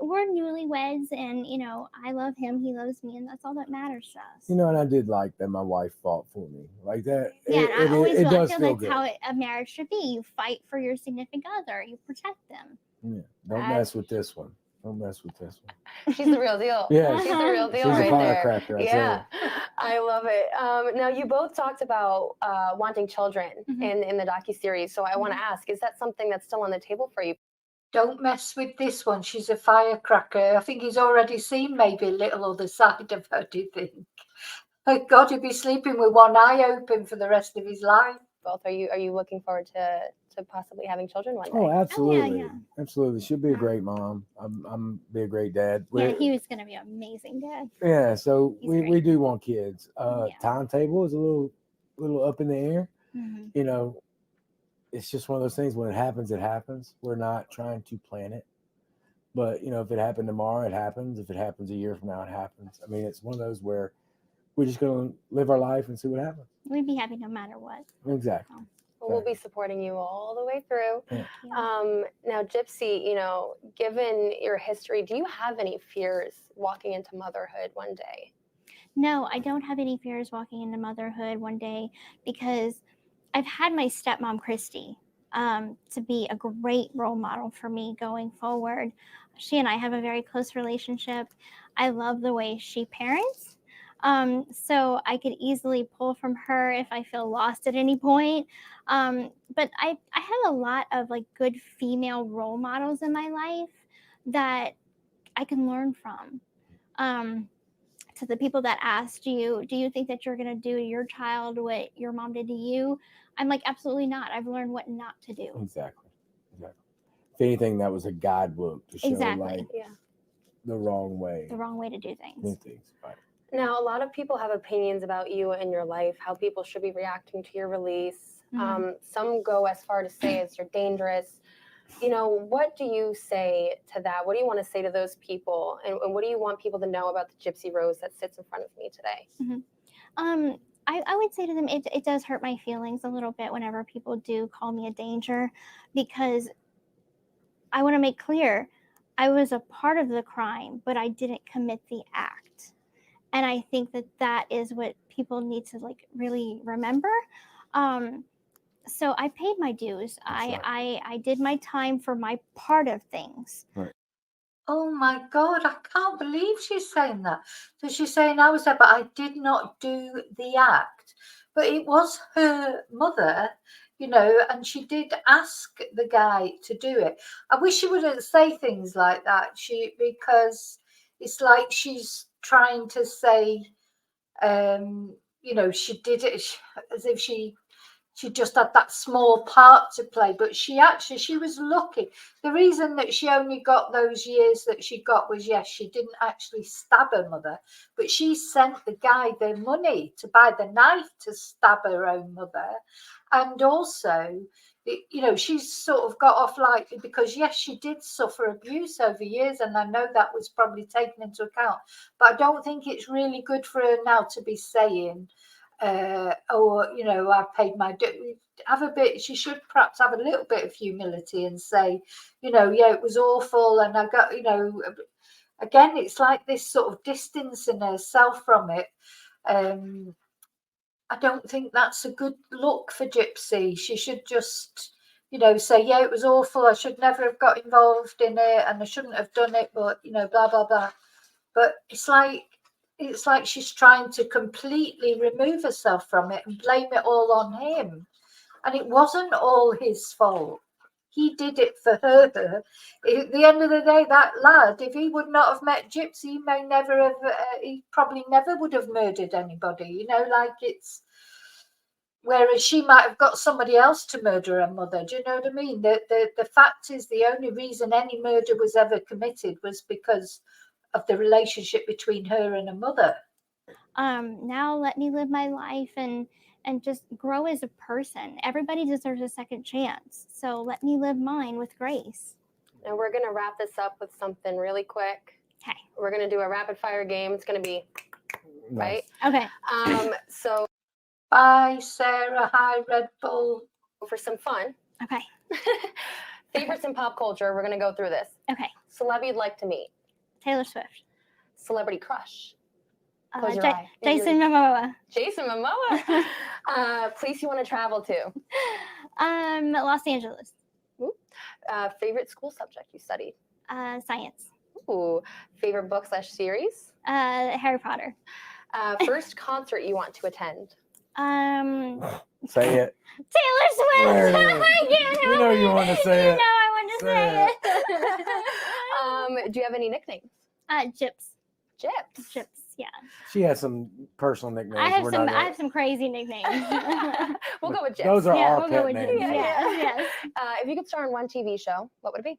we're newlyweds, and you know, I love him, he loves me, and that's all that matters to us. You know, and I did like that my wife fought for me like that. Yeah, and I always feel does that's feel good. how a marriage should be. You fight for your significant other, you protect them. Yeah, don't mess with this one. Don't mess with this one. She's the real deal. Yeah, she's the real deal. She's right a there. firecracker. Yeah, I love it. Now you both talked about wanting children in the docuseries, so I want to ask: is that something that's still on the table for you? Don't mess with this one. She's a firecracker. I think he's already seen maybe a little other side of her. Do you think? Oh God, he'd be sleeping with one eye open for the rest of his life. Both, are you looking forward to possibly having children one day? Oh, absolutely. Yeah. Absolutely. She'll be a great mom. I'm be a great dad. Yeah, he was going to be an amazing dad. Yeah, so we do want kids. Timetable is a little up in the air. You know, it's just one of those things. When it happens, it happens. We're not trying to plan it. But, you know, if it happened tomorrow, it happens. If it happens a year from now, it happens. I mean, it's one of those where we're just going to live our life and see what happens. We'd be happy no matter what. Exactly. Well, we'll be supporting you all the way through. Yeah. Now, Gypsy, you know, given your history, do you have any fears walking into motherhood one day? No, I don't have any fears walking into motherhood one day, because I've had my stepmom, Christy, to be a great role model for me going forward. She and I have a very close relationship. I love the way she parents. So I could easily pull from her if I feel lost at any point. But I have a lot of like good female role models in my life that I can learn from. To the people that asked you, do you think that you're going to do to your child what your mom did to you? I'm like, absolutely not. I've learned what not to do. Exactly. If anything, that was a guidebook to show like the wrong way. The wrong way to do things. Right. Now, a lot of people have opinions about you and your life, how people should be reacting to your release. Some go as far to say as you're dangerous. You know, what do you say to that? What do you want to say to those people? And what do you want people to know about the Gypsy Rose that sits in front of me today? I would say to them, it does hurt my feelings a little bit whenever people do call me a danger, because I want to make clear, I was a part of the crime, but I didn't commit the act. And I think that is what people need to like really remember. So I paid my dues. I did my time for my part of things. Right. Oh my God, I can't believe she's saying that. So she's saying I was there, but I did not do the act. But it was her mother, you know, and she did ask the guy to do it. I wish she wouldn't say things like that. Because it's like she's trying to say, you know, she did it as if she just had that small part to play, but she was lucky. The reason that she only got those years that she got was, yes, she didn't actually stab her mother, but she sent the guy the money to buy the knife to stab her own mother. And also, you know, she's sort of got off lightly because, yes, she did suffer abuse over years, and I know that was probably taken into account, but I don't think it's really good for her now to be saying, you know, I paid my due. She should perhaps have a little bit of humility and say, you know, yeah, it was awful, and I got, you know, again, it's like this sort of distancing herself from it. I don't think that's a good look for Gypsy. She should just, say, yeah, it was awful. I should never have got involved in it, and I shouldn't have done it. But blah blah blah. But it's like she's trying to completely remove herself from it and blame it all on him. And it wasn't all his fault. He did it for her. At the end of the day, that lad, if he would not have met Gypsy, he probably never would have murdered anybody. Whereas she might have got somebody else to murder her mother. Do you know what I mean? The fact is, the only reason any murder was ever committed was because of the relationship between her and her mother. Now let me live my life and just grow as a person. Everybody deserves a second chance. So let me live mine with grace. And we're going to wrap this up with something really quick. Okay. We're going to do a rapid fire game. It's going to be, right? Okay. So Bye, Sarah. Hi, Red Bull. for some fun, Okay. favorites in pop culture, we're going to go through this. Okay. Celeb you'd like to meet. Taylor Swift. Celebrity crush. Close your eye. Jason Momoa. Jason Momoa. Place you want to travel to. Los Angeles. Ooh. Favorite school subject you studied. Science. Ooh. Favorite book / series. Harry Potter. First concert you want to attend. Say it. Taylor Swift. I can't help it. You want to say it. No, I want to say it. Do you have any nicknames? Gyps. Gyps. Yeah. She has some personal nicknames. I have some crazy nicknames. We'll go with Gyps. Those are Yeah, our we'll pet go with names. Gyps. Yes. If you could star in one TV show, what would it be?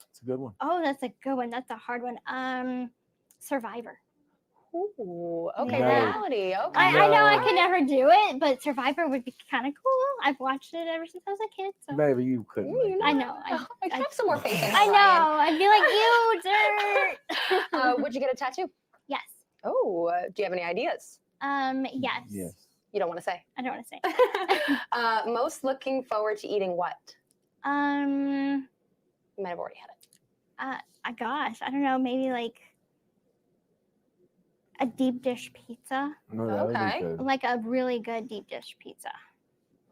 It's a good one. Oh, that's a good one. That's a hard one. Survivor. Ooh, okay, Yeah. reality. Okay. I know I could never do it, but Survivor would be kind of cool. I've watched it ever since I was a kid. So Baby, you couldn't. make it. I know. I have some more faith in I you, know. I'd be like, you dirt. Would you get a tattoo? Yes. Oh, do you have any ideas? Yes. Yes. You don't want to say. I don't want to say. Most looking forward to eating what? You might have already had it. Gosh, I don't know. Maybe like a deep dish pizza, No, that would be Okay. good. like a really good deep dish pizza.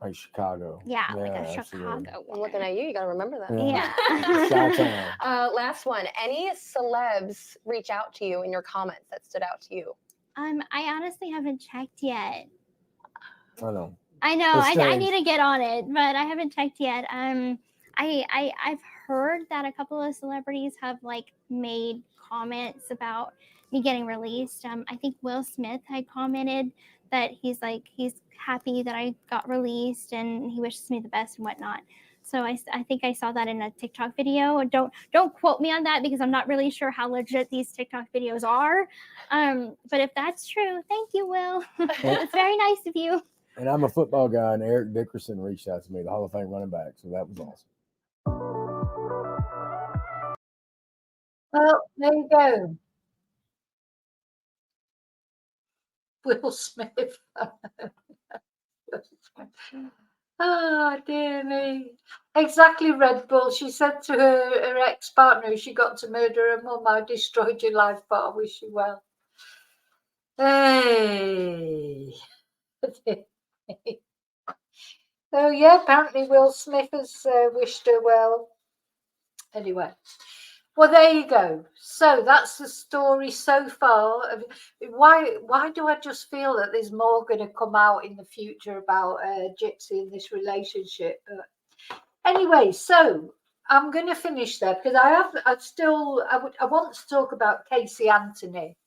Like Chicago. Yeah, like a absolutely. Chicago I'm one. looking at you. You got to remember that. Yeah. Yeah. Chi-town. Last one. Any celebs reach out to you in your comments that stood out to you? I honestly haven't checked yet. I know. I know. It's I strange. need to get on it, but I haven't checked yet. I've heard that a couple of celebrities have like made comments about me getting released. I think Will Smith had commented that he's happy that I got released and he wishes me the best and whatnot. So I think I saw that in a TikTok video. Don't quote me on that because I'm not really sure how legit these TikTok videos are. But if that's true, thank you, Will. It's very nice of you. And I'm a football guy, and Eric Dickerson reached out to me, the Hall of Fame running back. So that was awesome. Well, there you go. Will Smith. Oh, dear me. Exactly, Red Bull. She said to her ex-partner, she got to murder her mum. I destroyed your life, but I wish you well. Hey. So, yeah, apparently Will Smith has wished her well. Anyway. Well, there you go. So that's the story so far. Why do I just feel that there's more going to come out in the future about Gypsy and this relationship? But anyway, so I'm going to finish there because I want to talk about Casey Anthony,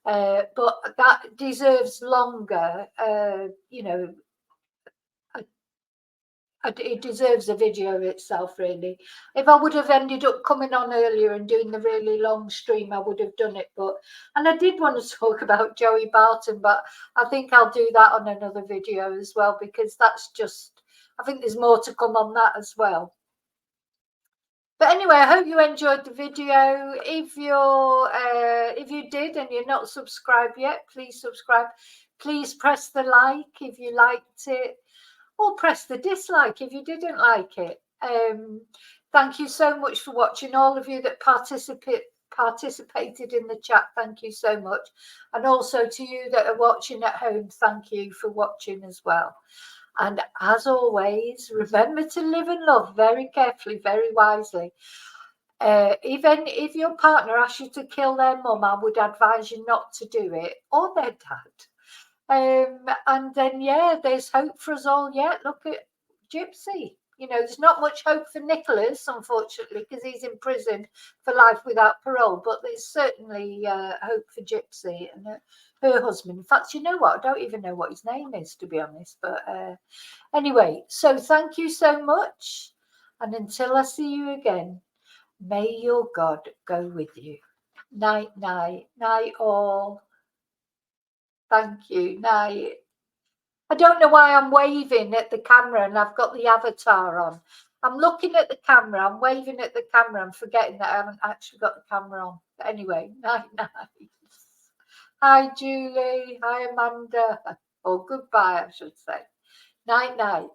but that deserves longer. It deserves a video of itself, really. If I would have ended up coming on earlier and doing the really long stream, I would have done it. And I did want to talk about Joey Barton, but I think I'll do that on another video as well, because I think there's more to come on that as well. But anyway, I hope you enjoyed the video. If you did and you're not subscribed yet, please subscribe. Please press the like if you liked it, or press the dislike if you didn't like it. Thank you so much for watching, all of you that participated in the chat, thank you so much. And also to you that are watching at home, thank you for watching as well. And as always, remember to live and love very carefully, very wisely. Even if your partner asks you to kill their mum, I would advise you not to do it, or their dad. And then, yeah, there's hope for us all yet. Look at Gypsy. You know, there's not much hope for Nicholas, unfortunately, because he's in prison for life without parole. But there's certainly hope for Gypsy and her husband. In fact, you know what? I don't even know what his name is, to be honest. But anyway, so thank you so much. And until I see you again, may your God go with you. Night, night, night all. Thank you. Night. I don't know why I'm waving at the camera and I've got the avatar on. I'm looking at the camera, I'm waving at the camera, I'm forgetting that I haven't actually got the camera on. But anyway, night, night. Hi, Julie. Hi, Amanda. Or goodbye, I should say. Night, night.